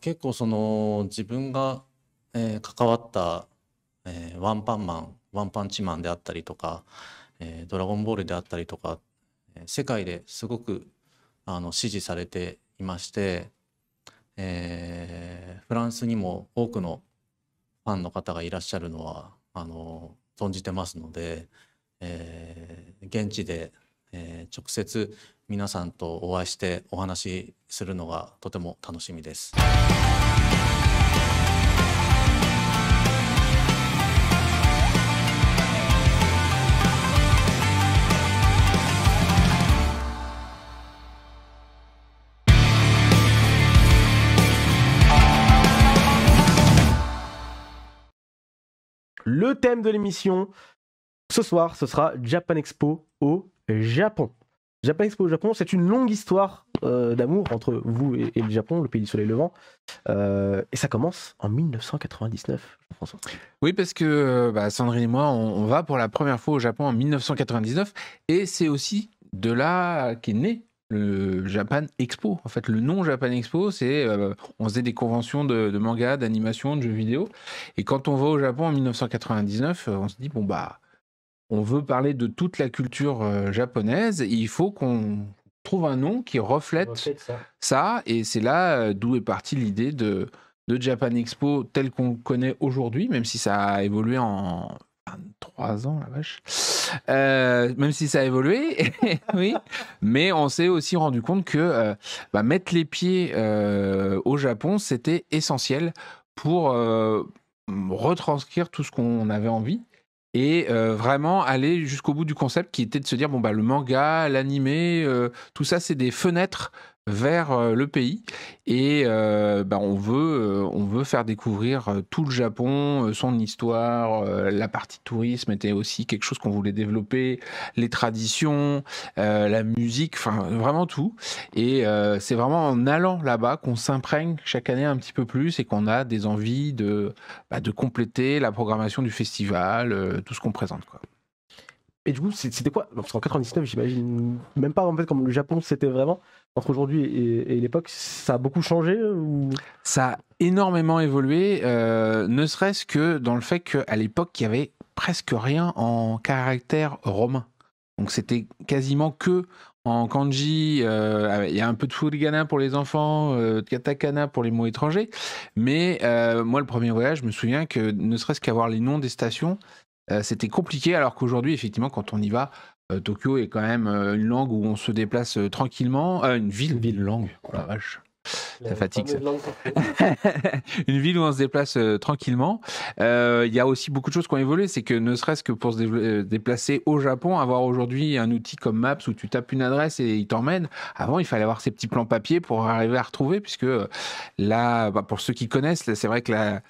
結構自分が、関わった、ワンパンマン、ワンパンチマンであったりとか、ドラゴンボールであったりとか、世界ですごく支持されていまして、フランスにも多くのファンの方がいらっしゃるのは存じてますので、現地で、直接皆さんとお会いしてお話しするのがとても楽しみです。Le thème de l'émission, ce soir, ce sera Japan Expo au Japon. Japan Expo au Japon, c'est une longue histoire d'amour entre vous et le Japon, le pays du soleil levant. Et ça commence en 1999, François. Oui, parce que Sandrine et moi, on va pour la première fois au Japon en 1999. Et c'est aussi de là qu'est né le Japan Expo. En fait, le nom Japan Expo, c'est on faisait des conventions de manga, d'animation, de jeux vidéo. Et quand on va au Japon en 1999, on se dit, bon, on veut parler de toute la culture japonaise. Et il faut qu'on trouve un nom qui reflète ça. Et c'est là d'où est partie l'idée de Japan Expo tel qu'on le connaît aujourd'hui, même si ça a évolué en 23 ans, la vache. Même si ça a évolué, oui. Mais on s'est aussi rendu compte que mettre les pieds au Japon, c'était essentiel pour retranscrire tout ce qu'on avait envie. Et vraiment aller jusqu'au bout du concept qui était de se dire, le manga, l'animé, tout ça, c'est des fenêtres vers le pays. Et on veut faire découvrir tout le Japon, son histoire, la partie tourisme était aussi quelque chose qu'on voulait développer, les traditions, la musique, enfin vraiment tout. Et c'est vraiment en allant là-bas qu'on s'imprègne chaque année un petit peu plus et qu'on a des envies de compléter la programmation du festival, tout ce qu'on présente, quoi. Et du coup, c'était quoi? Parce qu'en 99, j'imagine même pas en fait comme le Japon c'était vraiment. Entre aujourd'hui et l'époque, ça a beaucoup changé ou... Ça a énormément évolué, ne serait-ce que dans le fait qu'à l'époque, il y avait presque rien en caractère romain. Donc c'était quasiment que en kanji, il y a un peu de furigana pour les enfants, katakana pour les mots étrangers. Mais moi, le premier voyage, je me souviens que ne serait-ce qu'avoir les noms des stations, c'était compliqué, alors qu'aujourd'hui, effectivement, quand on y va, Tokyo est quand même une langue où on se déplace tranquillement. Une ville langue, oh la vache. Ça fatigue, ça. Une ville où on se déplace tranquillement. Il y a aussi beaucoup de choses qui ont évolué. C'est que ne serait-ce que pour se déplacer au Japon, avoir aujourd'hui un outil comme Maps où tu tapes une adresse et il t'emmène. Avant, il fallait avoir ces petits plans papier pour arriver à retrouver, puisque là, pour ceux qui connaissent, c'est vrai que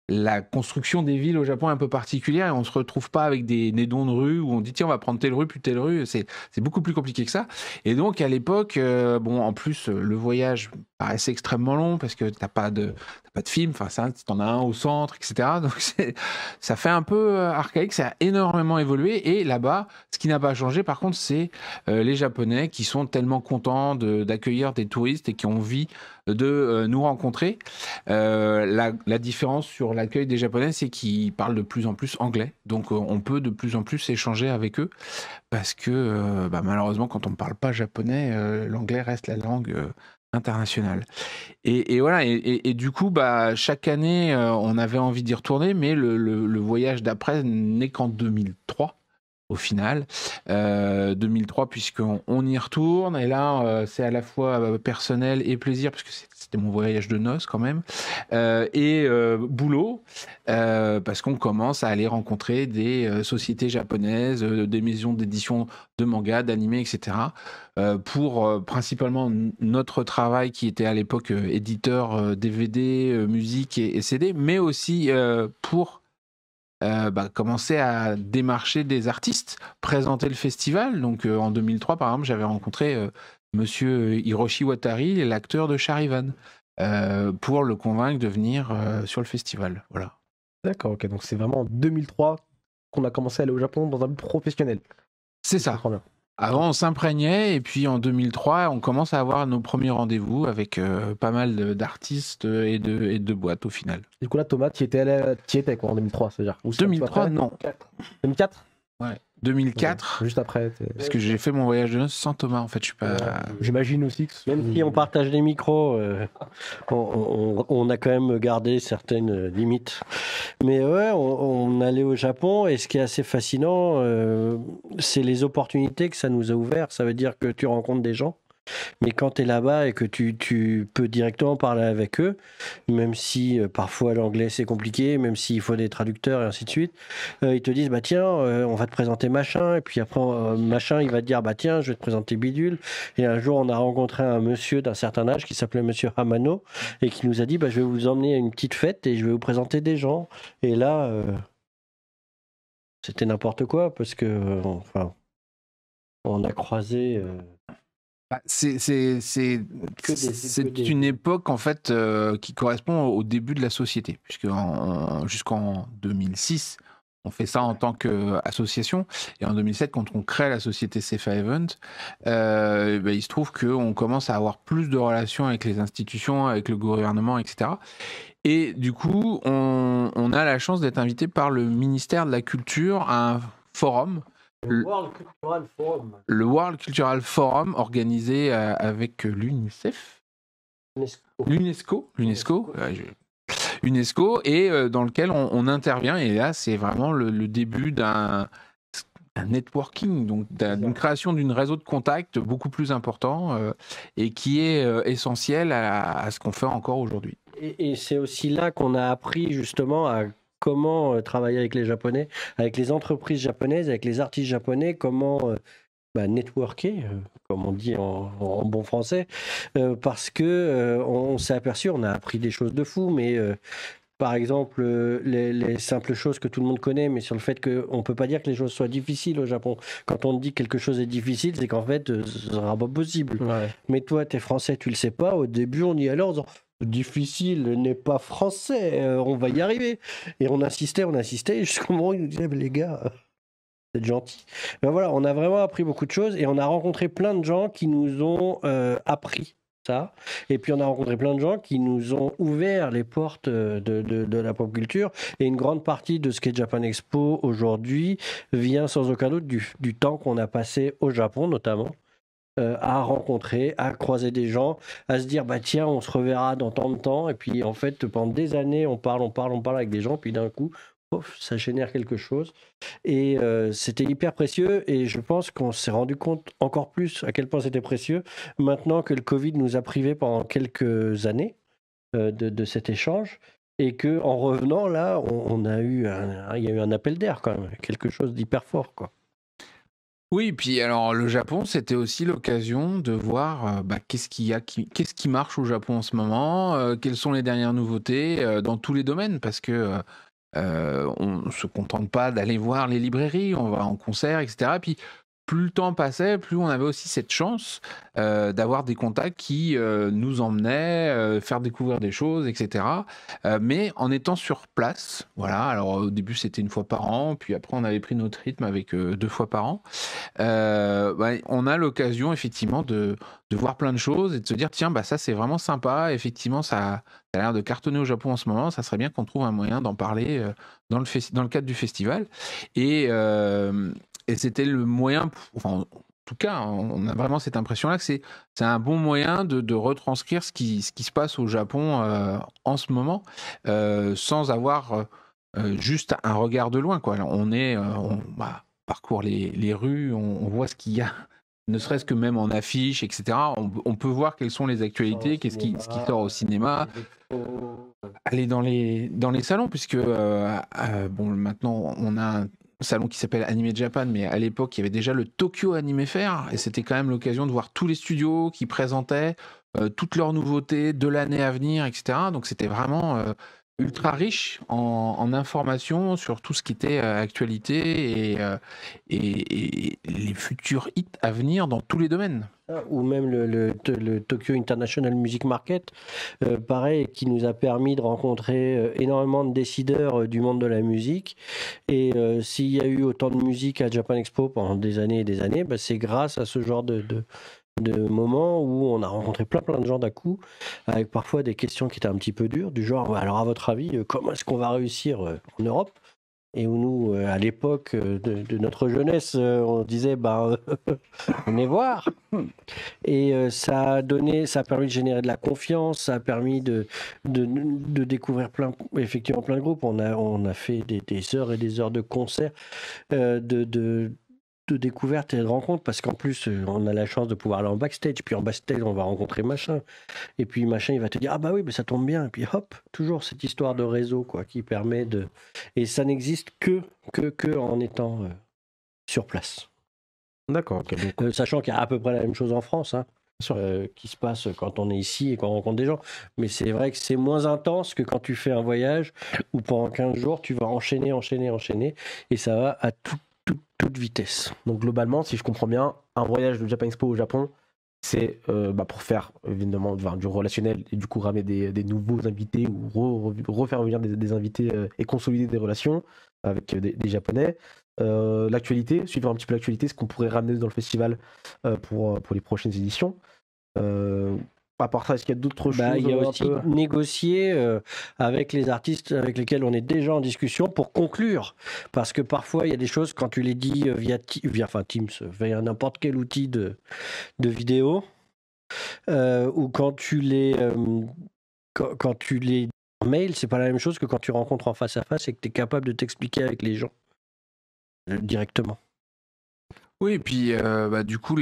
la construction des villes au Japon est un peu particulière et on ne se retrouve pas avec des noms de rues où on dit tiens on va prendre telle rue puis telle rue, c'est beaucoup plus compliqué que ça. Et donc à l'époque, en plus le voyage paraissait extrêmement long parce que t'as pas de film, enfin ça t'en as un au centre, etc. Donc ça fait un peu archaïque, ça a énormément évolué. Et là-bas, ce qui n'a pas changé par contre, c'est les Japonais qui sont tellement contents d'accueillir des touristes et qui ont envie de nous rencontrer. La différence sur l'accueil des Japonais, c'est qu'ils parlent de plus en plus anglais. Donc on peut de plus en plus échanger avec eux parce que malheureusement, quand on ne parle pas japonais, l'anglais reste la langue internationale. Et voilà. Et du coup, chaque année, on avait envie d'y retourner, mais le voyage d'après n'est qu'en 2003. Au final, 2003, puisqu'on y retourne, et là, c'est à la fois personnel et plaisir, parce que c'était mon voyage de noces quand même, et boulot, parce qu'on commence à aller rencontrer des sociétés japonaises, des maisons d'édition de manga, d'animé, etc., pour principalement notre travail qui était à l'époque éditeur DVD, musique et CD, mais aussi pour commencer à démarcher des artistes, présenter le festival. Donc en 2003, par exemple, j'avais rencontré monsieur Hiroshi Watari, l'acteur de Charivan, pour le convaincre de venir sur le festival. Voilà. D'accord, ok. Donc c'est vraiment en 2003 qu'on a commencé à aller au Japon dans un but professionnel. C'est ça. Avant, on s'imprégnait, et puis en 2003, on commence à avoir nos premiers rendez-vous avec pas mal d'artistes et de boîtes au final. Du coup, là, Thomas, tu étais quoi en 2003, c'est-à-dire 2003, non. 2004 Ouais. 2004. Ouais, juste après. Parce que j'ai fait mon voyage de noces sans Thomas, en fait. Je suis pas. J'imagine aussi que. Même si on partage les micros, on a quand même gardé certaines limites. Mais ouais, on allait au Japon et ce qui est assez fascinant, c'est les opportunités que ça nous a ouvertes. Ça veut dire que tu rencontres des gens. Mais quand tu es là-bas et que tu peux directement parler avec eux, même si parfois l'anglais c'est compliqué, même s'il faut des traducteurs et ainsi de suite, ils te disent bah tiens, on va te présenter machin, et puis après machin il va te dire bah tiens, je vais te présenter bidule. Et un jour on a rencontré un monsieur d'un certain âge qui s'appelait monsieur Hamano et qui nous a dit bah je vais vous emmener à une petite fête et je vais vous présenter des gens. Et là c'était n'importe quoi parce que enfin on a croisé. C'est une époque en fait qui correspond au début de la société, puisque jusqu'en 2006, on fait ça en tant qu'association, et en 2007, quand on crée la société CFA Event, il se trouve qu'on commence à avoir plus de relations avec les institutions, avec le gouvernement, etc. Et du coup, on a la chance d'être invité par le ministère de la Culture à un forum. Le World Cultural Forum. Le World Cultural Forum organisé avec l'UNICEF. UNESCO, et dans lequel on intervient. Et là, c'est vraiment le début d'un networking, donc d'une création d'une réseau de contacts beaucoup plus important et qui est essentiel à ce qu'on fait encore aujourd'hui. Et c'est aussi là qu'on a appris justement à comment travailler avec les Japonais, avec les entreprises japonaises, avec les artistes japonais, comment networker, comme on dit en bon français, parce que on s'est aperçu, on a appris des choses de fou, mais par exemple, les simples choses que tout le monde connaît, mais sur le fait qu'on ne peut pas dire que les choses soient difficiles au Japon. Quand on dit que quelque chose est difficile, c'est qu'en fait, ce ne sera pas possible. Ouais. Mais toi, tu es français, tu ne le sais pas. Au début, on y allait en disant difficile n'est pas français, on va y arriver. Et on insistait, jusqu'au moment où ils nous disaient les gars, vous êtes gentils. Ben voilà, on a vraiment appris beaucoup de choses et on a rencontré plein de gens qui nous ont appris ça. Et puis on a rencontré plein de gens qui nous ont ouvert les portes de la pop culture. Et une grande partie de ce qu'est Japan Expo aujourd'hui vient sans aucun doute du temps qu'on a passé au Japon notamment. À rencontrer, à croiser des gens, à se dire bah tiens on se reverra dans tant de temps, et puis en fait pendant des années on parle avec des gens, puis d'un coup pof, ça génère quelque chose, et c'était hyper précieux, et je pense qu'on s'est rendu compte encore plus à quel point c'était précieux maintenant que le Covid nous a privés pendant quelques années de cet échange, et que en revenant là on a eu il y a eu un appel d'air quand même, quelque chose d'hyper fort quoi. Oui, puis alors le Japon, c'était aussi l'occasion de voir qu'est-ce qui marche au Japon en ce moment, quelles sont les dernières nouveautés dans tous les domaines, parce que on ne se contente pas d'aller voir les librairies, on va en concert, etc. Et puis plus le temps passait, plus on avait aussi cette chance d'avoir des contacts qui nous emmenaient faire découvrir des choses, etc. Mais en étant sur place, voilà. Alors au début c'était une fois par an, puis après on avait pris notre rythme avec 2 fois par an. On a l'occasion effectivement de voir plein de choses et de se dire tiens ça c'est vraiment sympa, effectivement ça a l'air de cartonner au Japon en ce moment, ça serait bien qu'on trouve un moyen d'en parler dans le cadre du festival, et c'était le moyen, en tout cas on a vraiment cette impression là que c'est un bon moyen de retranscrire ce qui se passe au Japon en ce moment, sans avoir juste un regard de loin quoi. On parcourt les rues, on voit ce qu'il y a, ne serait-ce que même en affiches, etc. On peut voir quelles sont les actualités, ce qui sort au cinéma, aller dans les salons, puisque maintenant on a un salon qui s'appelle Anime Japan, mais à l'époque il y avait déjà le Tokyo Anime Fair, et c'était quand même l'occasion de voir tous les studios qui présentaient toutes leurs nouveautés de l'année à venir, etc. Donc c'était vraiment ultra riche en informations sur tout ce qui était actualité et les futurs hits à venir dans tous les domaines. Ou même le Tokyo International Music Market, pareil, qui nous a permis de rencontrer énormément de décideurs du monde de la musique. Et s'il y a eu autant de musique à Japan Expo pendant des années et des années, bah, c'est grâce à ce genre de moments où on a rencontré plein de gens d'un coup, avec parfois des questions qui étaient un petit peu dures, du genre, alors à votre avis, comment est-ce qu'on va réussir en Europe ? Et où nous, à l'époque de notre jeunesse, on disait, venez voir. Et ça a permis de générer de la confiance, ça a permis de découvrir effectivement plein de groupes. On a fait des heures et des heures de concerts, de découverte et de rencontre, parce qu'en plus on a la chance de pouvoir aller en backstage, puis en backstage on va rencontrer machin, et puis machin il va te dire ah bah oui mais ça tombe bien, et puis hop, toujours cette histoire de réseau quoi, qui permet de, et ça n'existe que en étant sur place. D'accord, ok. Donc, Sachant qu'il y a à peu près la même chose en France, hein, qui se passe quand on est ici et quand on rencontre des gens, mais c'est vrai que c'est moins intense que quand tu fais un voyage où pendant 15 jours tu vas enchaîner, et ça va à toute vitesse. donc globalement, si je comprends bien, un voyage de Japan Expo au Japon, c'est pour faire évidemment du relationnel et du coup ramener des nouveaux invités ou refaire revenir des invités et consolider des relations avec des Japonais. L'actualité, suivre un petit peu l'actualité, ce qu'on pourrait ramener dans le festival pour les prochaines éditions. À part ça, est-ce qu'il y a d'autres choses? Il y a aussi négocier avec les artistes avec lesquels on est déjà en discussion pour conclure. Parce que parfois, il y a des choses, quand tu les dis via Teams, via n'importe quel outil de vidéo, ou quand tu les mail, c'est pas la même chose que quand tu rencontres en face à face et que tu es capable de t'expliquer avec les gens directement. Oui, et puis du coup,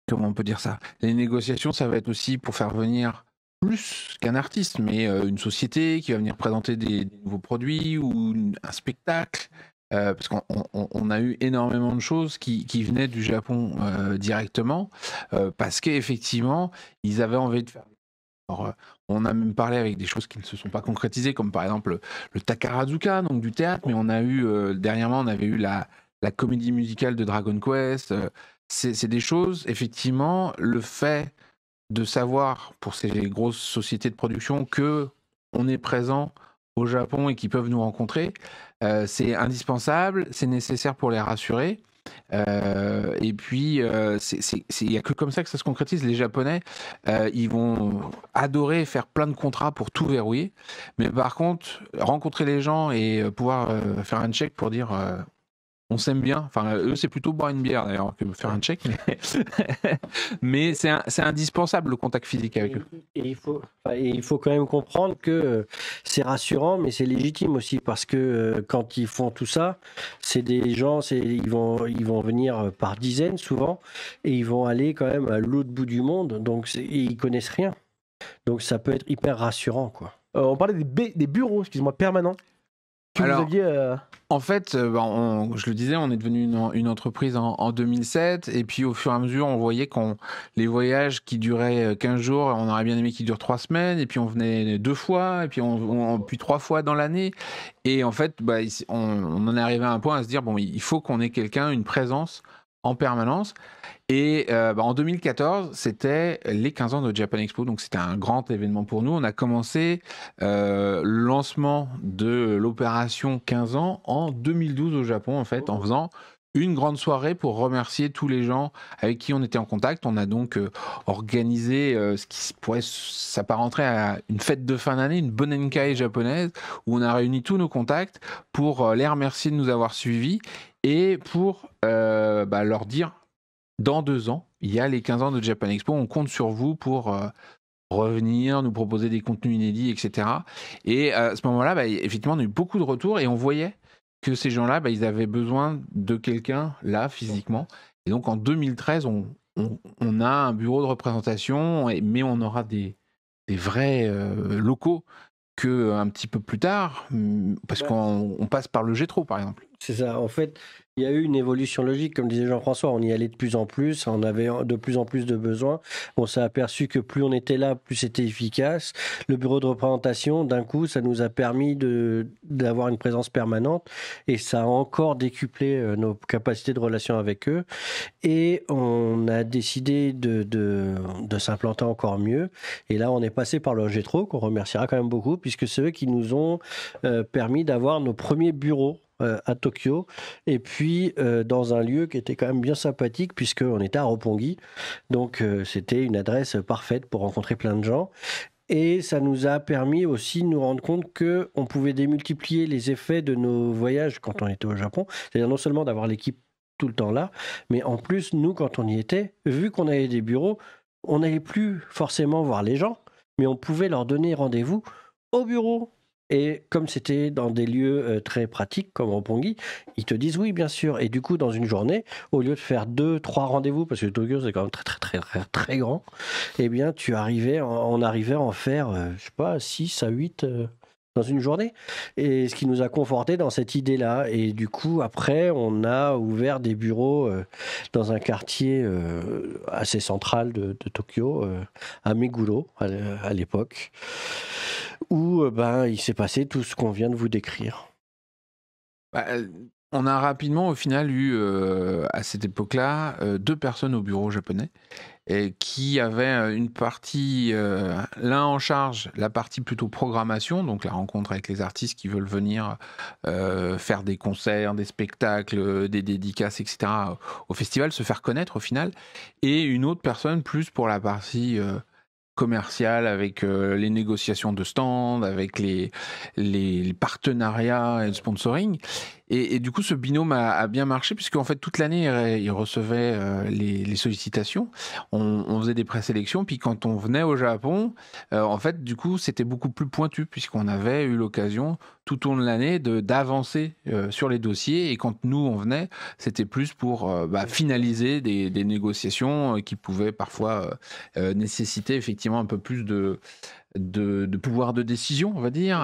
comment on peut dire ça ? Les négociations, ça va être aussi pour faire venir plus qu'un artiste, mais une société qui va venir présenter des nouveaux produits ou un spectacle. Parce qu'on a eu énormément de choses qui venaient du Japon directement, parce qu'effectivement, ils avaient envie de faire. Alors, on a même parlé avec des choses qui ne se sont pas concrétisées, comme par exemple le Takarazuka, donc du théâtre, mais on a eu, dernièrement, on avait eu la comédie musicale de Dragon Quest. C'est des choses, effectivement, le fait de savoir pour ces grosses sociétés de production qu'on est présent au Japon et qu'ils peuvent nous rencontrer, c'est indispensable, c'est nécessaire pour les rassurer. Et puis, il n'y a que comme ça que ça se concrétise. Les Japonais, ils vont adorer faire plein de contrats pour tout verrouiller. Mais par contre, rencontrer les gens et pouvoir faire un check pour dire on s'aime bien. Enfin, eux, c'est plutôt boire une bière d'ailleurs que faire un check. Mais c'est indispensable le contact physique avec eux. Et il faut quand même comprendre que c'est rassurant, mais c'est légitime aussi parce que quand ils font tout ça, c'est des gens, ils vont venir par dizaines souvent et ils vont aller quand même à l'autre bout du monde, donc et ils connaissent rien. Donc ça peut être hyper rassurant, quoi. On parlait des bureaux, excuse-moi, permanents. Alors, en fait, je le disais, on est devenu une entreprise en 2007, et puis au fur et à mesure, on voyait les voyages qui duraient 15 jours, on aurait bien aimé qu'ils durent 3 semaines, et puis on venait 2 fois, et puis puis 3 fois dans l'année. Et en fait, on en est arrivé à un point à se dire, bon, il faut qu'on ait une présence en permanence. Et en 2014, c'était les 15 ans de Japan Expo, donc c'était un grand événement pour nous. On a commencé le lancement de l'opération 15 ans en 2012 au Japon, en fait, en faisant une grande soirée pour remercier tous les gens avec qui on était en contact. On a donc organisé ce qui pourrait s'apparenter à une fête de fin d'année, une Bonenkai japonaise, où on a réuni tous nos contacts pour les remercier de nous avoir suivis et pour leur dire dans 2 ans, il y a les 15 ans de Japan Expo, on compte sur vous pour revenir, nous proposer des contenus inédits, etc. Et à ce moment-là, effectivement, on a eu beaucoup de retours et on voyait que ces gens-là, ils avaient besoin de quelqu'un là, physiquement. Et donc en 2013, on a un bureau de représentation, mais on aura des vrais locaux un petit peu plus tard, parce qu'on passe par le Gétro, par exemple. C'est ça, en fait, Il y a eu une évolution logique, comme disait Jean-François, on y allait de plus en plus, on avait de plus en plus de besoins. On s'est aperçu que plus on était là, plus c'était efficace. Le bureau de représentation, d'un coup, ça nous a permis d'avoir une présence permanente et ça a encore décuplé nos capacités de relation avec eux. Et on a décidé de s'implanter encore mieux. Et là, on est passé par le Getro, qu'on remerciera quand même beaucoup, puisque c'est eux qui nous ont permis d'avoir nos premiers bureaux à Tokyo, et puis dans un lieu qui était quand même bien sympathique, puisqu'on était à Roppongi. Donc c'était une adresse parfaite pour rencontrer plein de gens. Et ça nous a permis aussi de nous rendre compte qu'on pouvait démultiplier les effets de nos voyages quand on était au Japon. C'est-à-dire non seulement d'avoir l'équipe tout le temps là, mais en plus, nous, quand on y était, vu qu'on avait des bureaux, on n'allait plus forcément voir les gens, mais on pouvait leur donner rendez-vous au bureau. Et comme c'était dans des lieux très pratiques, comme Roppongi, ils te disent oui, bien sûr. Et du coup, dans une journée, au lieu de faire 2, 3 rendez-vous, parce que Tokyo, c'est quand même très grand, eh bien, on arrivait à en faire, je sais pas, 6 à 8 dans une journée. Et ce qui nous a conforté dans cette idée-là. Et du coup, après, on a ouvert des bureaux dans un quartier assez central de Tokyo, à Meguro, à l'époque, où il s'est passé tout ce qu'on vient de vous décrire. Bah, on a rapidement, au final, eu, à cette époque-là, 2 personnes au bureau japonais et qui avaient une partie, l'un en charge la partie plutôt programmation, donc la rencontre avec les artistes qui veulent venir faire des concerts, des spectacles, des dédicaces, etc. au festival, se faire connaître au final, et une autre personne plus pour la partie commerciale, avec les négociations de stands, avec les partenariats et le sponsoring. Et du coup, ce binôme a bien marché, puisque en fait, toute l'année, il recevait les sollicitations. On faisait des présélections, puis quand on venait au Japon, en fait, du coup, c'était beaucoup plus pointu, puisqu'on avait eu l'occasion, tout au long de l'année, d'avancer sur les dossiers. Et quand nous, on venait, c'était plus pour finaliser des négociations qui pouvaient parfois nécessiter effectivement un peu plus de pouvoir de décision, on va dire,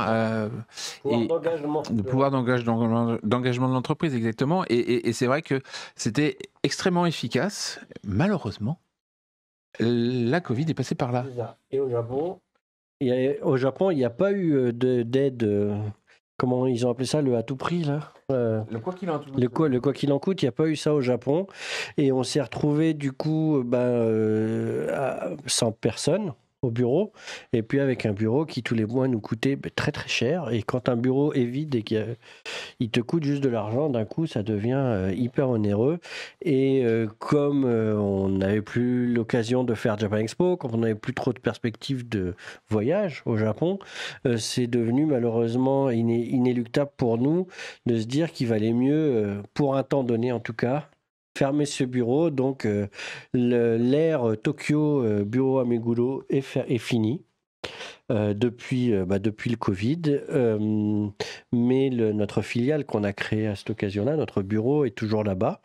de pouvoir d'engagement de l'entreprise, exactement. Et c'est vrai que c'était extrêmement efficace. Malheureusement, la Covid est passée par là. Et au Japon, il n'y a pas eu d'aide. Comment ils ont appelé ça, le à tout prix là Le quoi qu'il en coûte. Le quoi qu'il en coûte, il n'y a pas eu ça au Japon. Et on s'est retrouvé du coup sans personne au bureau, et puis avec un bureau qui tous les mois nous coûtait très très cher. Et quand un bureau est vide et qu'il te coûte juste de l'argent, d'un coup ça devient hyper onéreux. Et comme on n'avait plus l'occasion de faire Japan Expo, comme on n'avait plus trop de perspectives de voyage au Japon, c'est devenu malheureusement inéluctable pour nous de se dire qu'il valait mieux, pour un temps donné en tout cas, fermer ce bureau. Donc l'ère Tokyo bureau à Meguro est finie depuis le Covid. Mais notre filiale qu'on a créée à cette occasion-là, notre bureau est toujours là-bas.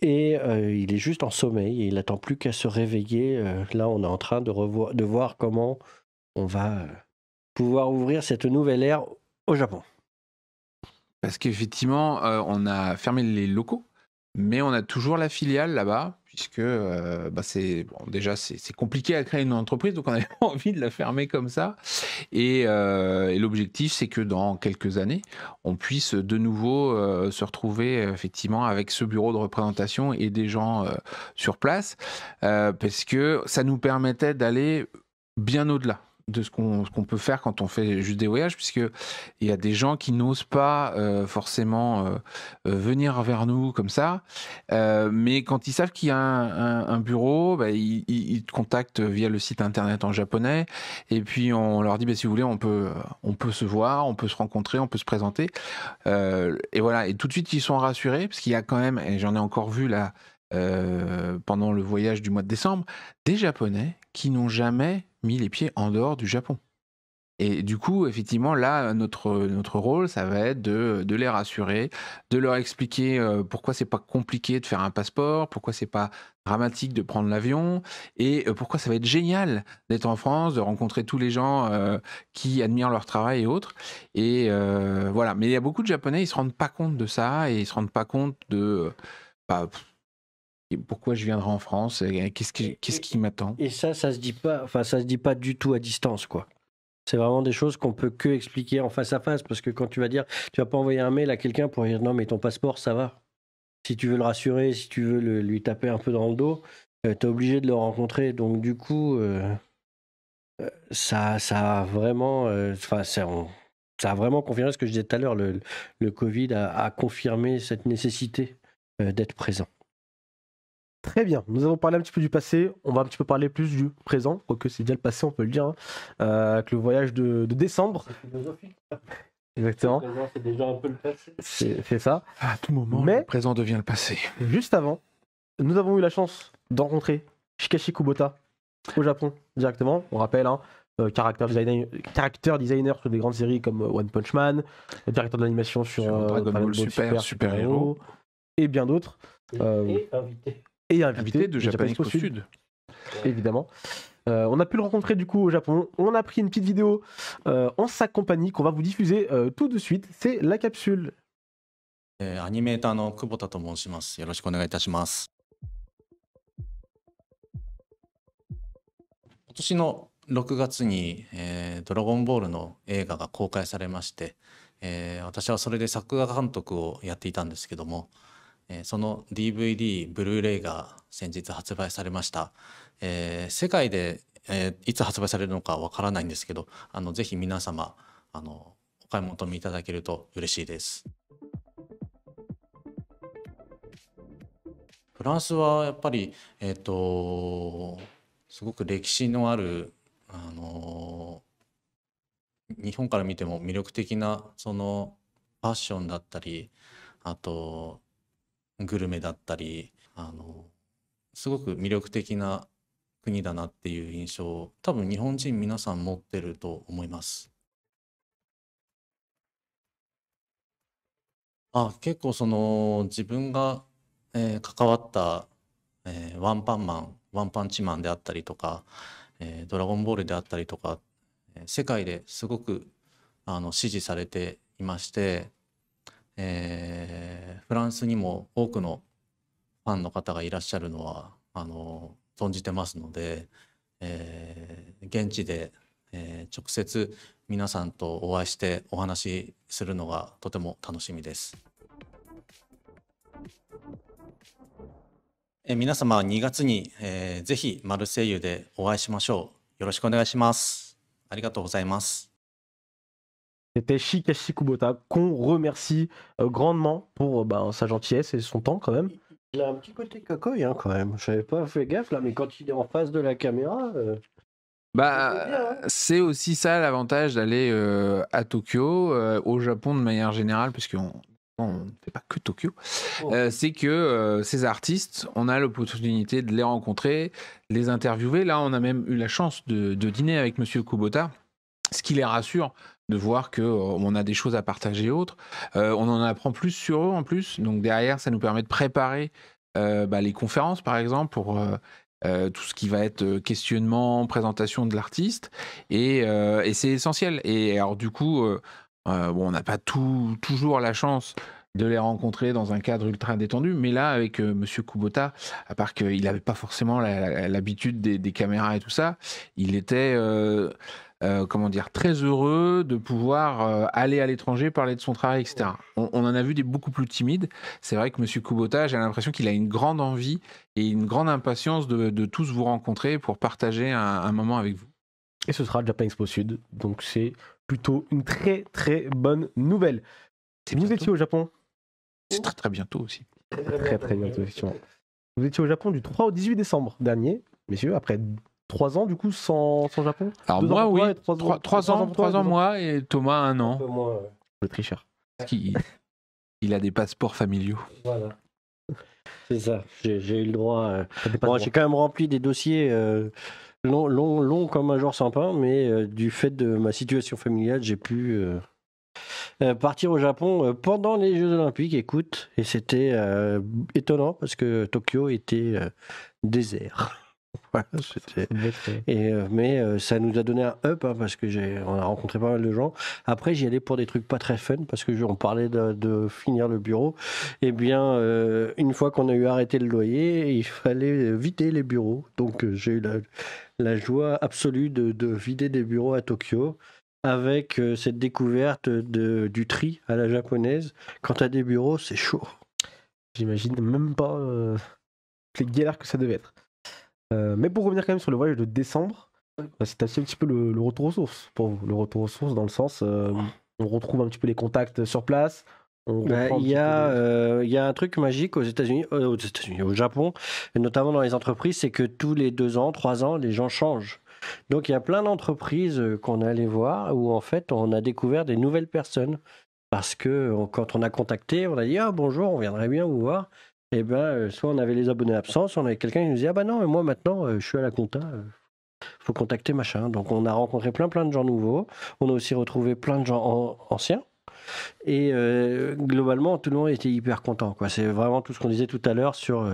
Et il est juste en sommeil et il n'attend plus qu'à se réveiller. Là, on est en train de voir comment on va pouvoir ouvrir cette nouvelle ère au Japon. Parce qu'effectivement, on a fermé les locaux, mais on a toujours la filiale là-bas, puisque déjà c'est compliqué à créer une entreprise, donc on n'avait pas envie de la fermer comme ça. Et l'objectif, c'est que dans quelques années, on puisse de nouveau se retrouver effectivement avec ce bureau de représentation et des gens sur place, parce que ça nous permettait d'aller bien au-delà de ce qu'on peut faire quand on fait juste des voyages, puisque il y a des gens qui n'osent pas forcément venir vers nous comme ça, mais quand ils savent qu'il y a un bureau, ils te contactent via le site internet en japonais, et puis on leur dit si vous voulez, on peut se voir, on peut se rencontrer, on peut se présenter, et voilà, et tout de suite ils sont rassurés, parce qu'il y a quand même, et j'en ai encore vu là pendant le voyage du mois de décembre, des Japonais qui n'ont jamais mis les pieds en dehors du Japon. Et du coup, effectivement, là, notre rôle, ça va être de les rassurer, de leur expliquer pourquoi c'est pas compliqué de faire un passeport, pourquoi c'est pas dramatique de prendre l'avion, et pourquoi ça va être génial d'être en France, de rencontrer tous les gens qui admirent leur travail et autres. Et voilà. Mais il y a beaucoup de Japonais, ils se rendent pas compte de ça, et ils se rendent pas compte de bah, pourquoi je viendrai en France, et qu'est-ce qui m'attend. Et ça se dit pas, enfin, ça se dit pas du tout à distance, quoi. C'est vraiment des choses qu'on peut que expliquer en face à face, parce que quand tu vas dire, tu vas pas envoyer un mail à quelqu'un pour dire non, mais ton passeport, ça va. Si tu veux le rassurer, si tu veux lui taper un peu dans le dos, tu es obligé de le rencontrer. Donc du coup, ça a vraiment, ça a vraiment confirmé ce que je disais tout à l'heure. Le Covid a confirmé cette nécessité d'être présent. Très bien, nous avons parlé un petit peu du passé, on va un petit peu parler plus du présent, quoique c'est déjà le passé, on peut le dire, hein, avec le voyage de décembre. C'est philosophique. Exactement. Le présent, c'est déjà un peu le passé. C'est ça. À tout moment, Mais- le présent devient le passé. Juste avant, nous avons eu la chance de rencontrer Shikashi Kubota au Japon directement. On rappelle, hein, character designer sur des grandes séries comme One Punch Man, directeur de l'animation sur Sur Dragon Ball Super Hero. et bien d'autres. Et invité. Et Invité de Japan Expo Sud. Évidemment. On a pu le rencontrer du coup au Japon. On a pris une petite vidéo en sa compagnie qu'on va vous diffuser tout de suite. C'est la capsule. アニメーターの久保田と申します。よろしくお願いいたします。今年の6月に、ドラゴンボールの映画が公開されまして、私はそれで作画監督をやっていたんですけども、その DVD、ブルーレイが先日発売されました。世界で、いつ発売されるのかわからないんですけど、ぜひ皆様お買い求めいただけると嬉しいです。フランスはやっぱり、すごく歴史のある、日本から見ても魅力的なそのファッションだったり、あとグルメだったり、すごく魅力的な国だなっていう印象を多分日本人皆さん持ってると思います。結構その自分が、関わった、ワンパンチマンであったりとか、ドラゴンボールであったりとか、世界ですごく支持されていまして、フランスにも多くのファンの方がいらっしゃるのは存じてますので、現地で、直接皆さんとお会いしてお話しするのがとても楽しみです。皆様2月に、ぜひマルセイユでお会いしましょう。よろしくお願いします。ありがとうございます。C'était Shikashi Kubota qu'on remercie grandement pour sa gentillesse et son temps quand même. Il a un petit côté cocoy hein, quand même. Je n'avais pas fait gaffe là, mais quand il est en face de la caméra. C'est aussi ça l'avantage d'aller à Tokyo, au Japon de manière générale, puisqu'on ne fait pas que Tokyo. C'est que ces artistes, on a l'opportunité de les rencontrer, de les interviewer. Là, on a même eu la chance de dîner avec Monsieur Kubota, ce qui les rassure de voir qu'on a des choses à partager et autres. On en apprend plus sur eux en plus. Donc derrière, ça nous permet de préparer les conférences, par exemple, pour tout ce qui va être questionnement, présentation de l'artiste. Et c'est essentiel. Et alors du coup, on n'a pas toujours la chance de les rencontrer dans un cadre ultra détendu, mais là, avec Monsieur Kubota, à part qu'il n'avait pas forcément l'habitude des caméras et tout ça, il était... très heureux de pouvoir aller à l'étranger, parler de son travail, etc. On en a vu des beaucoup plus timides. C'est vrai que Monsieur Kubota, j'ai l'impression qu'il a une grande envie et une grande impatience de tous vous rencontrer pour partager un moment avec vous. Et ce sera Japan Expo Sud, donc c'est plutôt une très très bonne nouvelle. Vous étiez au Japon. C'est très très bientôt aussi. Très très bientôt, effectivement. Vous étiez au Japon du 3 au 18 décembre dernier, messieurs, après 3 ans du coup sans Japon. Alors moi oui, 3 ans moi moi et Thomas 1 an. Un peu moins. Le tricheur. Il a des passeports familiaux. Voilà. C'est ça, j'ai eu le droit. Bon, j'ai quand même rempli des dossiers long comme un jour sans pain, mais du fait de ma situation familiale, j'ai pu partir au Japon pendant les Jeux Olympiques, écoute, et c'était étonnant parce que Tokyo était désert. Voilà, mais ça nous a donné un up hein, parce que on a rencontré pas mal de gens. Après, j'y allais pour des trucs pas très fun parce que on parlait de finir le bureau. Eh bien, une fois qu'on a eu arrêté le loyer, il fallait vider les bureaux. Donc, j'ai eu la joie absolue de vider des bureaux à Tokyo avec cette découverte du tri à la japonaise. Quand tu as des bureaux, c'est chaud. J'imagine même pas les galères que ça devait être. Mais pour revenir quand même sur le voyage de décembre, c'est aussi un petit peu le retour aux sources pour vous. Le retour aux sources dans le sens, on retrouve un petit peu les contacts sur place. Il y a un truc magique aux États-Unis, au Japon, et notamment dans les entreprises, c'est que tous les 2 ans, 3 ans, les gens changent. Donc il y a plein d'entreprises qu'on est allé voir où en fait on a découvert des nouvelles personnes. Parce que quand on a contacté, on a dit ah bonjour, on viendrait bien vous voir. Et ben soit on avait les abonnés absents, soit on avait quelqu'un qui nous disait ah bah non, mais moi maintenant je suis à la compta, faut contacter machin. Donc on a rencontré plein de gens nouveaux. On a aussi retrouvé plein de gens anciens. Et globalement, tout le monde était hyper content, quoi. C'est vraiment tout ce qu'on disait tout à l'heure sur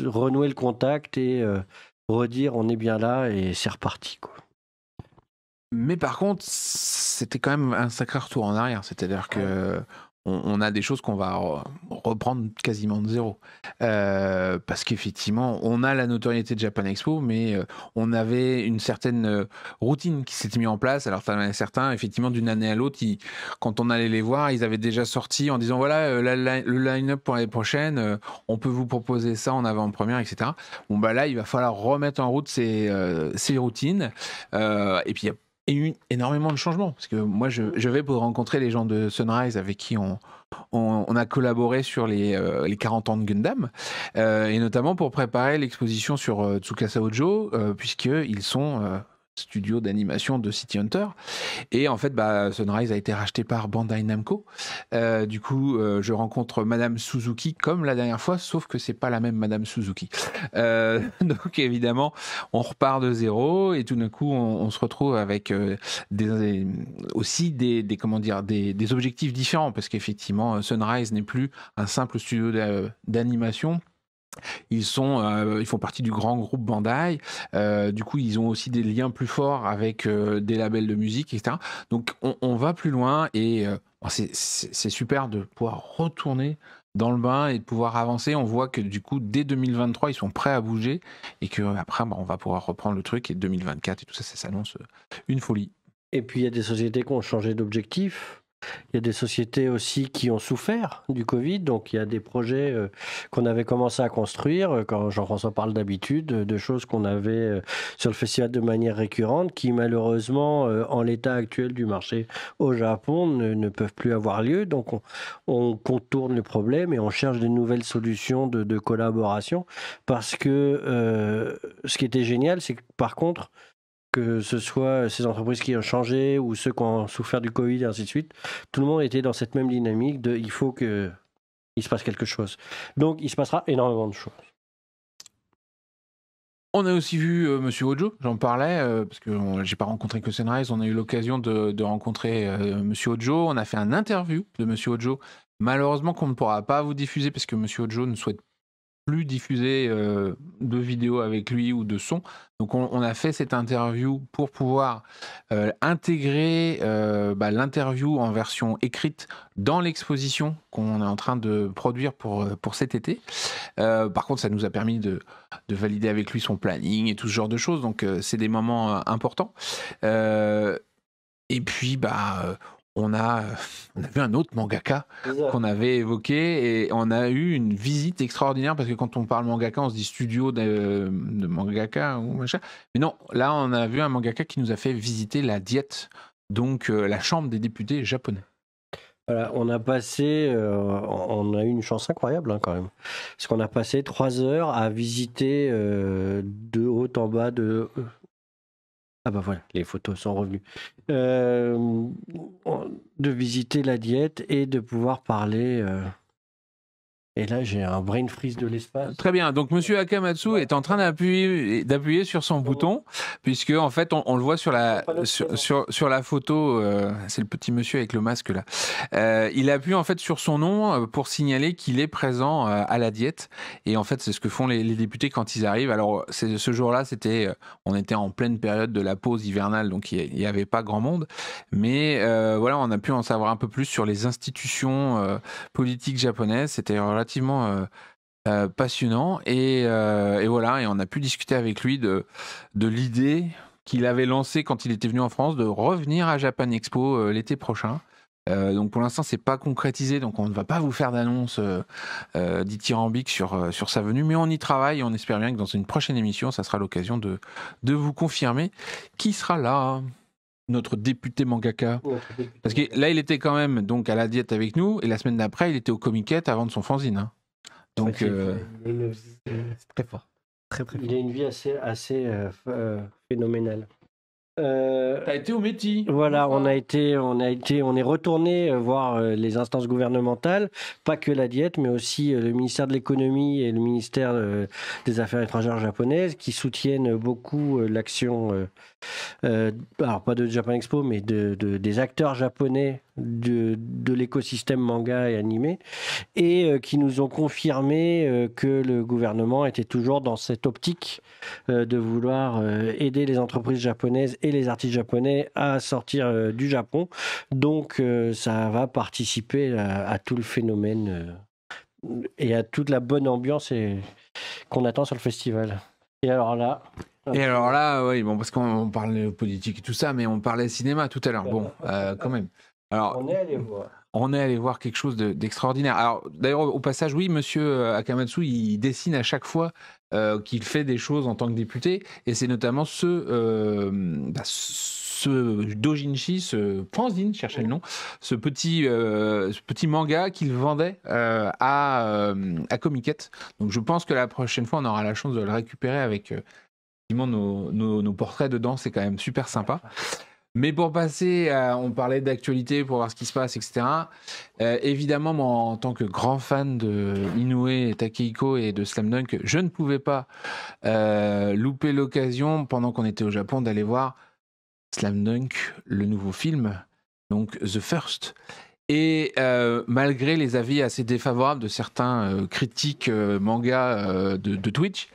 renouer le contact et redire on est bien là et c'est reparti, quoi. Mais par contre, c'était quand même un sacré retour en arrière. C'est-à-dire que on a des choses qu'on va reprendre quasiment de zéro. Parce qu'effectivement, on a la notoriété de Japan Expo, mais on avait une certaine routine qui s'était mise en place. Alors, certains, effectivement, d'une année à l'autre, quand on allait les voir, ils avaient déjà sorti en disant voilà, le line-up pour l'année prochaine, on peut vous proposer ça en avant-première, etc. Bon, bah là, il va falloir remettre en route ces routines. Et puis, il y a énormément de changements parce que moi je vais pour rencontrer les gens de Sunrise avec qui on a collaboré sur les 40 ans de Gundam et notamment pour préparer l'exposition sur Tsukasa Ojo puisqu'ils sont studio d'animation de City Hunter et en fait Sunrise a été racheté par Bandai Namco. Du coup je rencontre Madame Suzuki comme la dernière fois, sauf que c'est pas la même Madame Suzuki. Donc évidemment on repart de zéro et tout d'un coup on se retrouve avec aussi des objectifs différents parce qu'effectivement Sunrise n'est plus un simple studio d'animation. Ils font partie du grand groupe Bandai. Du coup, ils ont aussi des liens plus forts avec des labels de musique, etc. Donc, on va plus loin et c'est super de pouvoir retourner dans le bain et de pouvoir avancer. On voit que du coup, dès 2023, ils sont prêts à bouger et qu'après, on va pouvoir reprendre le truc et 2024 et tout ça, ça s'annonce une folie. Et puis, il y a des sociétés qui ont changé d'objectif. Il y a des sociétés aussi qui ont souffert du Covid, donc il y a des projets qu'on avait commencé à construire, quand Jean-François parle d'habitude, de choses qu'on avait sur le festival de manière récurrente, qui malheureusement, en l'état actuel du marché au Japon, ne peuvent plus avoir lieu. Donc on contourne le problème et on cherche des nouvelles solutions de collaboration, parce que ce qui était génial, c'est que par contre, que ce soit ces entreprises qui ont changé ou ceux qui ont souffert du Covid et ainsi de suite, tout le monde était dans cette même dynamique de il faut qu'il se passe quelque chose. Donc il se passera énormément de choses. On a aussi vu Monsieur Ojo, j'en parlais, parce que j'ai pas rencontré que Sunrise, on a eu l'occasion de rencontrer Monsieur Ojo, on a fait un interview de Monsieur Ojo, malheureusement qu'on ne pourra pas vous diffuser parce que Monsieur Ojo ne souhaite plus diffuser de vidéos avec lui ou de son. Donc on a fait cette interview pour pouvoir intégrer l'interview en version écrite dans l'exposition qu'on est en train de produire pour cet été. Par contre, ça nous a permis de valider avec lui son planning et tout ce genre de choses. Donc c'est des moments importants. Et puis on a vu un autre mangaka qu'on avait évoqué et on a eu une visite extraordinaire parce que quand on parle mangaka, on se dit studio de mangaka ou machin. Mais non, là, on a vu un mangaka qui nous a fait visiter la Diète, donc la chambre des députés japonais. Voilà, on a eu une chance incroyable quand même. Parce qu'on a passé 3 heures à visiter de haut en bas de... Ah bah voilà, les photos sont revenues. De visiter la Diète et de pouvoir parler Et là, j'ai un brain freeze de l'espace. Très bien. Donc, Monsieur Akamatsu est en train d'appuyer sur son bouton, puisque en fait, on le voit sur la photo. C'est le petit monsieur avec le masque là. Il appuie en fait sur son nom pour signaler qu'il est présent à la diète. Et en fait, c'est ce que font les députés quand ils arrivent. Alors, ce jour-là, on était en pleine période de la pause hivernale, donc il n'y avait pas grand monde. Mais voilà, on a pu en savoir un peu plus sur les institutions politiques japonaises. C'était relativement passionnant et voilà, et on a pu discuter avec lui de l'idée qu'il avait lancée quand il était venu en France de revenir à Japan Expo l'été prochain. Donc pour l'instant c'est pas concrétisé, donc on ne va pas vous faire d'annonce dithyrambique sur sa venue, mais on y travaille et on espère bien que dans une prochaine émission ça sera l'occasion de vous confirmer qui sera là. Notre député mangaka. Parce que là, il était quand même donc à la diète avec nous, et la semaine d'après, il était au Comiquette avant de son fanzine. Hein. Donc, c'est très fort. Très fort. Il a une vie assez phénoménale. T'as été au Métis. Voilà, on est retourné voir les instances gouvernementales, pas que la diète, mais aussi le ministère de l'économie et le ministère des Affaires étrangères japonaises, qui soutiennent beaucoup l'action, alors pas de Japan Expo, mais des acteurs japonais de l'écosystème manga et animé, et qui nous ont confirmé que le gouvernement était toujours dans cette optique de vouloir aider les entreprises japonaises et les artistes japonais à sortir du Japon. Donc ça va participer à tout le phénomène et à toute la bonne ambiance qu'on attend sur le festival. Et alors là, oui, bon, parce qu'on parlait politique et tout ça, mais on parlait cinéma tout à l'heure. Bon, quand même. Alors, on est allé voir quelque chose d'extraordinaire. Alors, d'ailleurs, au passage, oui, monsieur Akamatsu, il dessine à chaque fois qu'il fait des choses en tant que député, et c'est notamment ce doujinshi, ce fanzine, cherchez le nom, ce petit manga qu'il vendait à Comiquette. Donc, je pense que la prochaine fois, on aura la chance de le récupérer avec nos portraits dedans. C'est quand même super sympa. Mais pour passer, on parlait d'actualité pour voir ce qui se passe, etc. Évidemment, moi, en tant que grand fan de Inoue, Takehiko et de Slam Dunk, je ne pouvais pas louper l'occasion, pendant qu'on était au Japon, d'aller voir Slam Dunk, le nouveau film, donc The First. Et malgré les avis assez défavorables de certains critiques manga de Twitch,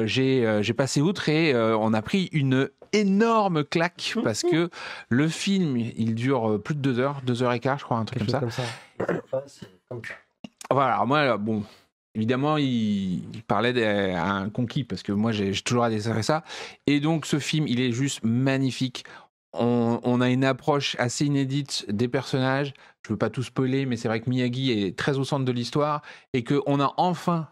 j'ai passé outre et on a pris une énorme claque parce que le film, il dure plus de 2 heures, 2h15, je crois, un truc comme ça. Voilà, alors moi, bon, évidemment, il parlait d'un conquis parce que moi, j'ai toujours adoré ça. Et donc, ce film, il est juste magnifique. On a une approche assez inédite des personnages. Je ne veux pas tout spoiler, mais c'est vrai que Miyagi est très au centre de l'histoire et qu'on a enfin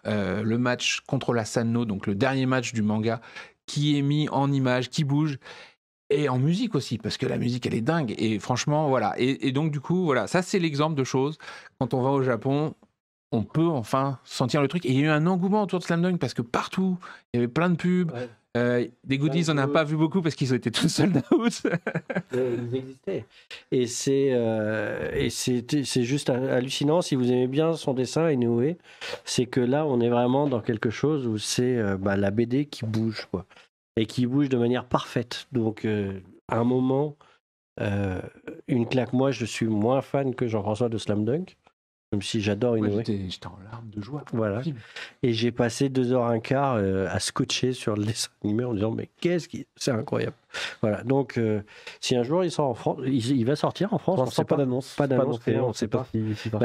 le match contre la Sanno, donc le dernier match du manga, qui est mis en images, qui bouge, et en musique aussi, parce que la musique, elle est dingue. Et franchement, voilà. Et donc, du coup, voilà, ça, c'est l'exemple de choses. Quand on va au Japon, on peut enfin sentir le truc. Et il y a eu un engouement autour de Slam Dunk parce que partout, il y avait plein de pubs. Ouais. Des goodies, on n'a pas vu beaucoup parce qu'ils ont été tous sold out. Ils existaient. Et c'est juste hallucinant. Si vous aimez bien son dessin, Inoue, c'est que là, on est vraiment dans quelque chose où c'est la BD qui bouge, quoi. Et qui bouge de manière parfaite. Donc, à un moment, une claque. Moi, je suis moins fan que Jean-François de Slam Dunk. Même si j'adore Inoue. J'étais en larmes de joie. Voilà. Et j'ai passé 2h15 à scotcher sur le dessin animé en disant mais c'est incroyable. Voilà. Donc si un jour il sort en France, il va sortir en France. On sait pas d'annonce. Pas d'annonce. On ne sait pas.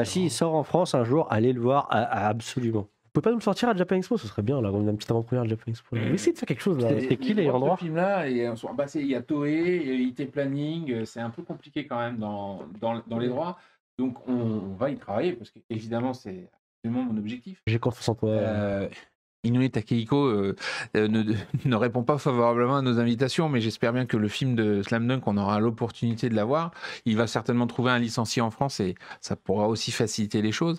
Si il sort en France un jour, allez le voir absolument. Vous pouvez pas nous le sortir à Japan Expo, ce serait bien là, on a une petite avant-première de Japan Expo. On va essayer de faire quelque chose là. C'est qui les endroits? Ce film là, il y a Toei, il y a IT Planning, c'est un peu compliqué quand même dans les droits. Donc, on va y travailler parce qu'évidemment, c'est absolument mon objectif. J'ai confiance en toi. Inoue Takehiko ne répond pas favorablement à nos invitations, mais j'espère bien que le film de Slam Dunk, on aura l'opportunité de l'avoir. Il va certainement trouver un licencié en France et ça pourra aussi faciliter les choses.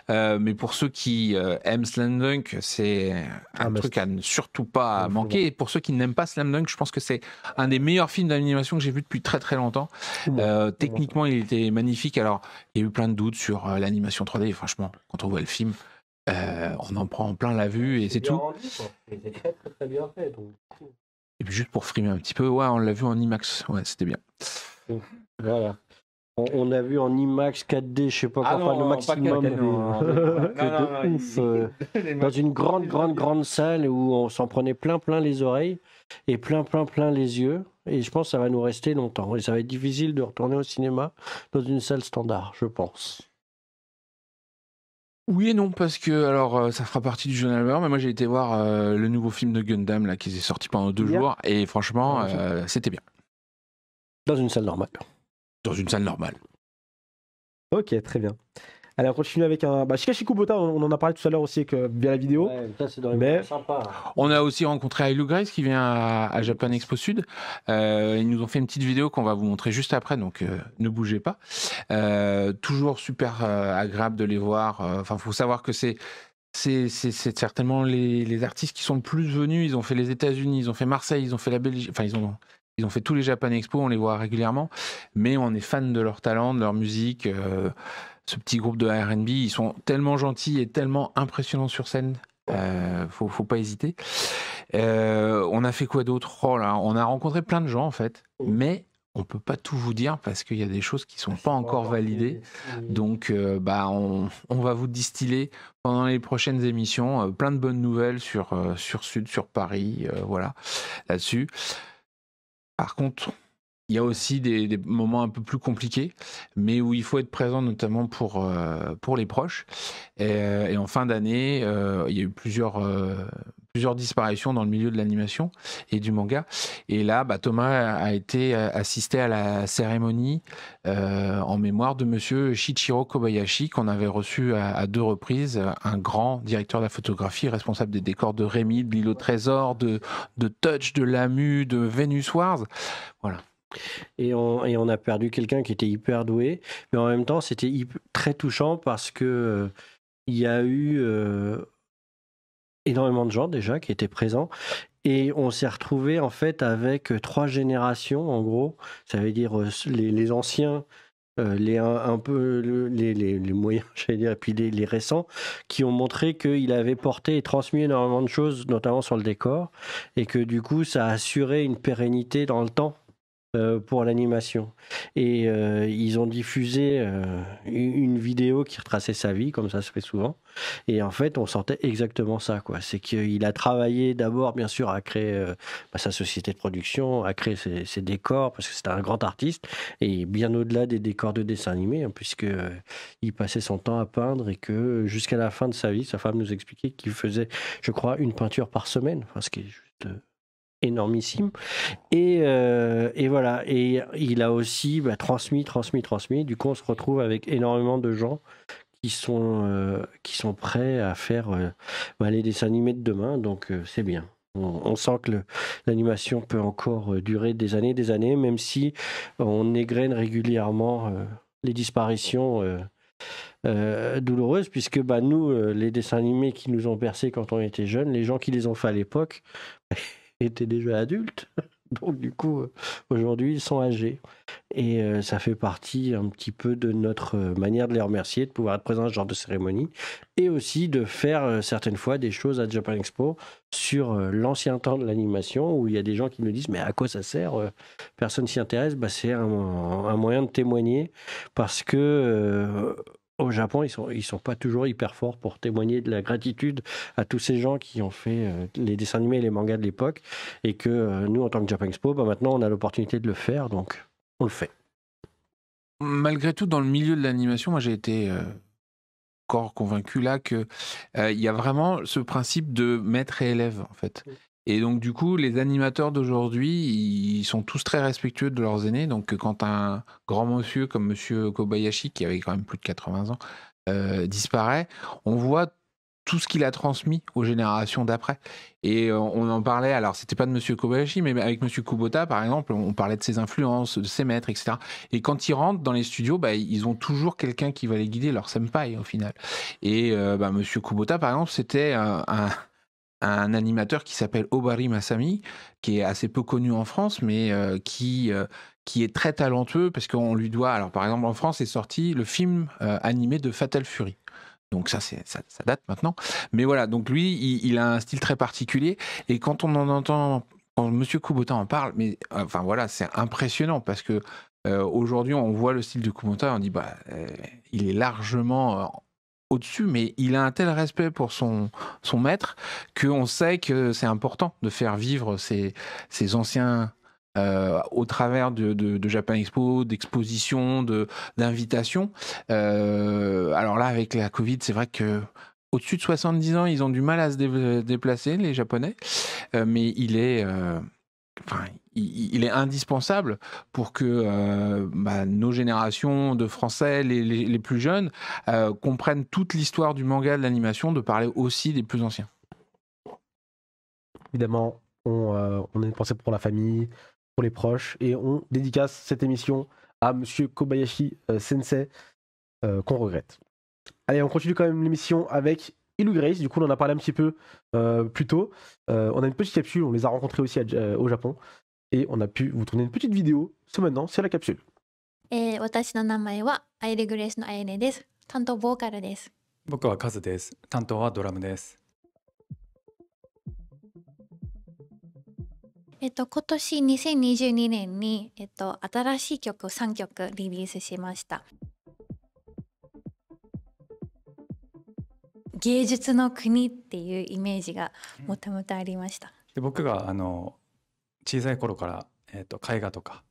Mais pour ceux qui aiment Slam Dunk, c'est un truc à ne surtout pas manquer. Et pour ceux qui n'aiment pas Slam Dunk, je pense que c'est un des meilleurs films d'animation que j'ai vu depuis très très longtemps. Techniquement, il était magnifique. Alors, il y a eu plein de doutes sur l'animation 3D. Et franchement, quand on voit le film, on en prend plein la vue et c'est tout. C'était très, très, très bien fait. Donc. Et puis juste pour frimer un petit peu, ouais, on l'a vu en IMAX. Ouais, c'était bien. Voilà. On a vu en IMAX 4D, je sais pas quoi, le maximum de ouf, dans une grande salle où on s'en prenait plein les oreilles et plein les yeux. Et je pense que ça va nous rester longtemps. Et ça va être difficile de retourner au cinéma dans une salle standard, je pense. Oui et non, parce que alors ça fera partie du jeune Albert, mais moi j'ai été voir le nouveau film de Gundam là, qui est sorti pendant 2 jours, et franchement, c'était bien. Dans une salle normale. Dans une salle normale. Ok, très bien. Allez, on continue avec un. Shikashi Kubota, on en a parlé tout à l'heure aussi via la vidéo. Ouais, ça c'est dans les sympa. On a aussi rencontré Ailu Grace qui vient à Japan Expo Sud. Ils nous ont fait une petite vidéo qu'on va vous montrer juste après, donc ne bougez pas. Toujours super agréable de les voir. Enfin, faut savoir que c'est certainement les artistes qui sont le plus venus. Ils ont fait les États-Unis, ils ont fait Marseille, ils ont fait la Belgique. Enfin, ils ont fait tous les Japan Expo, on les voit régulièrement. Mais on est fan de leur talent, de leur musique. Ce petit groupe de R&B, ils sont tellement gentils et tellement impressionnants sur scène. Faut pas hésiter. On a fait quoi d'autre? On a rencontré plein de gens en fait, mais on peut pas tout vous dire parce qu'il y a des choses qui sont pas encore validées. Donc, on va vous distiller pendant les prochaines émissions plein de bonnes nouvelles sur Sud, sur Paris, voilà, là-dessus. Par contre, il y a aussi des moments un peu plus compliqués, mais où il faut être présent, notamment pour les proches. Et en fin d'année, il y a eu plusieurs disparitions dans le milieu de l'animation et du manga. Et là, Thomas a été assisté à la cérémonie en mémoire de monsieur Shichiro Kobayashi, qu'on avait reçu à 2 reprises, un grand directeur de la photographie, responsable des décors de Rémi, de l'île au trésor, de Touch, de Lamu, de Venus Wars. Voilà. Et on a perdu quelqu'un qui était hyper doué, mais en même temps c'était très touchant parce que il y a eu énormément de gens déjà qui étaient présents et on s'est retrouvé en fait avec 3 générations en gros, ça veut dire les anciens, les moyens, j'allais dire, et puis les récents, qui ont montré qu'il avait porté et transmis énormément de choses, notamment sur le décor, et que du coup ça a assuré une pérennité dans le temps pour l'animation. Et ils ont diffusé une vidéo qui retraçait sa vie, comme ça se fait souvent. Et en fait, on sentait exactement ça, quoi. C'est qu'il a travaillé d'abord, bien sûr, à créer sa société de production, à créer ses décors, parce que c'était un grand artiste, et bien au-delà des décors de dessin animé, hein, puisque il passait son temps à peindre et que jusqu'à la fin de sa vie, sa femme nous expliquait qu'il faisait, je crois, une peinture par semaine, enfin, ce qui est juste énormissime. Et voilà. Et il a aussi transmis. Du coup, on se retrouve avec énormément de gens qui sont prêts à faire les dessins animés de demain. Donc, c'est bien. On sent que l'animation peut encore durer des années, même si on égrène régulièrement les disparitions douloureuses, puisque nous, les dessins animés qui nous ont bercés quand on était jeunes, les gens qui les ont fait à l'époque étaient déjà adultes. Donc du coup, aujourd'hui, ils sont âgés. Et ça fait partie un petit peu de notre manière de les remercier, de pouvoir être présent à ce genre de cérémonie, et aussi de faire certaines fois des choses à Japan Expo sur l'ancien temps de l'animation, où il y a des gens qui nous disent « mais à quoi ça sert personne s'y intéresse ». C'est un moyen de témoigner, parce que au Japon, ils sont pas toujours hyper forts pour témoigner de la gratitude à tous ces gens qui ont fait les dessins animés et les mangas de l'époque, et que nous, en tant que Japan Expo, maintenant, on a l'opportunité de le faire, donc on le fait. Malgré tout, dans le milieu de l'animation, moi, j'ai été encore convaincu là que il y a vraiment ce principe de maître et élève, en fait. Et donc, du coup, les animateurs d'aujourd'hui, ils sont tous très respectueux de leurs aînés. Donc, quand un grand monsieur comme monsieur Kobayashi, qui avait quand même plus de 80 ans, disparaît, on voit tout ce qu'il a transmis aux générations d'après. Et on en parlait, alors c'était pas de Monsieur Kobayashi, mais avec Monsieur Kubota, par exemple, on parlait de ses influences, de ses maîtres, etc. Et quand ils rentrent dans les studios, ils ont toujours quelqu'un qui va les guider, leur senpai au final. Et Monsieur Kubota, par exemple, c'était un animateur qui s'appelle Obari Masami, qui est assez peu connu en France, mais qui est très talentueux, parce qu'on lui doit... Alors, par exemple, en France est sorti le film animé de Fatal Fury. Donc ça date maintenant. Mais voilà, donc lui, il a un style très particulier. Et quand on en entend, quand Monsieur Kubota en parle, mais enfin voilà, c'est impressionnant, parce que aujourd'hui, on voit le style de Kubota, on dit, il est largement... au-dessus, mais il a un tel respect pour son maître qu'on sait que c'est important de faire vivre ces anciens au travers de Japan Expo, d'expositions, d'invitations. Alors là, avec la Covid, c'est vrai que au-dessus de 70 ans, ils ont du mal à se déplacer, les Japonais, mais il est indispensable pour que nos générations de Français, les plus jeunes, comprennent toute l'histoire du manga, de l'animation, de parler aussi des plus anciens. Évidemment, on a une pensée pour la famille, pour les proches, et on dédicace cette émission à Monsieur Kobayashi Sensei, qu'on regrette. Allez, on continue quand même l'émission avec Illu Grace. Du coup, on en a parlé un petit peu plus tôt. On a une petite capsule, on les a rencontrés aussi au Japon, et on a pu vous tourner une petite vidéo ce maintenant sur la capsule. 私の名前はアイレグレースのアイレです。担当ボーカルです。僕はカズです。担当はドラムです。今年2022年に、新しい曲を3曲リリースしました。芸術の国っていうイメージがもともとありました。で僕が小さい頃から、絵画とか、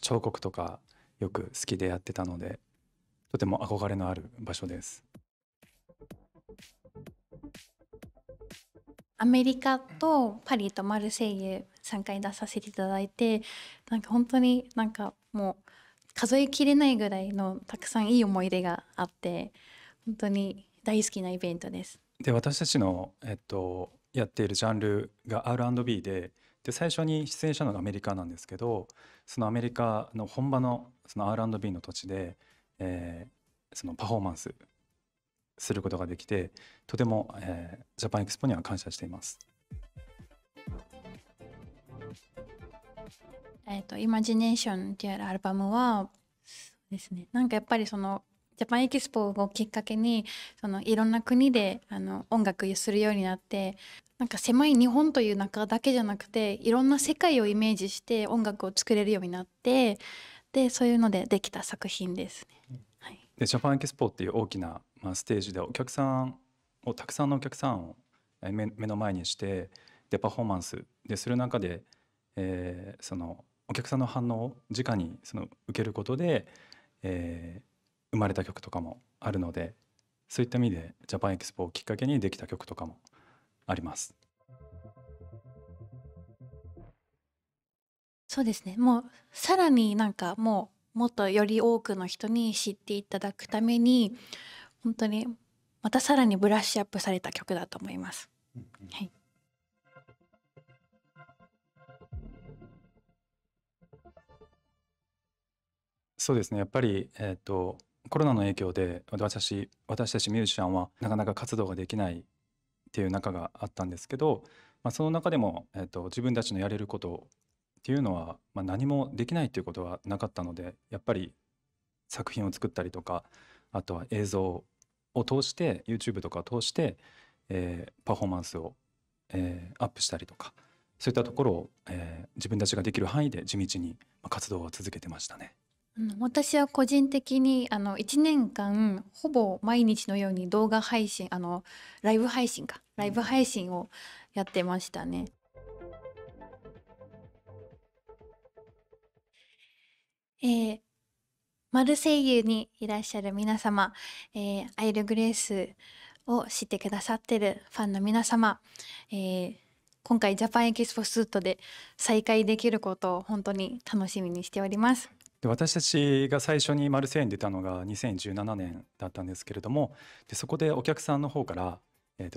彫刻とかよく好きでやってたので、とても憧れのある場所です。アメリカとパリとマルセイユ3回出させていただいて、なんか本当になんかもう数えきれないぐらいのたくさんいい思い出があって、本当に大好きなイベントです。で私たちの、やっているジャンルが R&B で最初に出演したのがアメリカなんですけど、そのアメリカの本場のその R&B の土地で、そのパフォーマンスすることができて、とても、ジャパンエクスポには感謝しています。イマジネーションっていうアルバムはそうですね、なんかやっぱりそのジャパンエキスポをきっかけにそのいろんな国で音楽をするようになって、なんか狭い日本という中だけじゃなくていろんな世界をイメージして音楽を作れるようになって、でそういうのでできた作品ですね。はい、でジャパンエキスポっていう大きな、ステージでお客さんをたくさんのお客さんを目の前にしてでパフォーマンスでする中で、そのお客さんの反応を直にその受けることで、生まれた曲とかもあるので、そういった意味でジャパンエキスポをきっかけにできた曲とかもあります。そうですね、もうさらになんかもっとより多くの人に知っていただくために本当にまたさらにブラッシュアップされた曲だと思います。はい、そうですね、やっぱり、コロナの影響で私たちミュージシャンはなかなか活動ができないっていう中があったんですけど、その中でも、自分たちのやれることっていうのは、何もできないっていうことはなかったので、やっぱり作品を作ったりとか、あとは映像を通して YouTube とかを通して、パフォーマンスを、アップしたりとか、そういったところを、自分たちができる範囲で地道に活動を続けてましたね。私は個人的に1年間ほぼ毎日のように動画配信ライブ配信をやってましたね。マルセイユにいらっしゃる皆様、アイルグレースを知ってくださってるファンの皆様、今回ジャパンエキスポスートで再会できることを本当に楽しみにしております。で私たちが最初にマルセイユに出たのが2017年だったんですけれども、でそこでお客さんの方から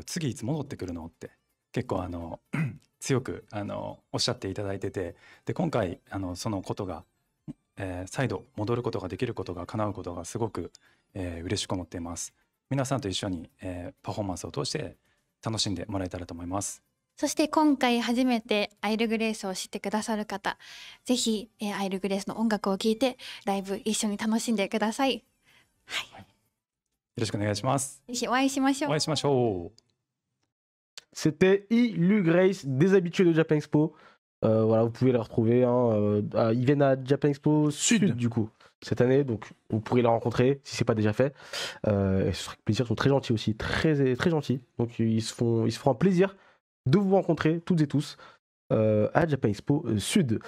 次いつ戻ってくるのって結構強くおっしゃっていただいてて、で今回そのことが、再度戻ることができることが叶うことがすごく、嬉しく思っています。皆さんと一緒に、パフォーマンスを通して楽しんでもらえたらと思います。そして今回初めてアイルグレースを知ってくださる方、ぜひ、アイルグレースの音楽を聴いてライブ一緒に楽しんでください。はい。よろしくお願いします。ぜひお会いしましょう。お会いしましょう。C'était Ilu Grace, des habitués de Japan Expo. Voilà, vous pouvez les retrouver. Ils viennent à Japan Expo Sud, du coup, cette année. Donc, vous pourrez les rencontrer si ce n'est pas déjà fait. Et ce serait avec plaisir. Ils sont très gentils aussi, très, très gentils. Donc, ils se feront un plaisir de vous rencontrer toutes et tous à Japan Expo Sud.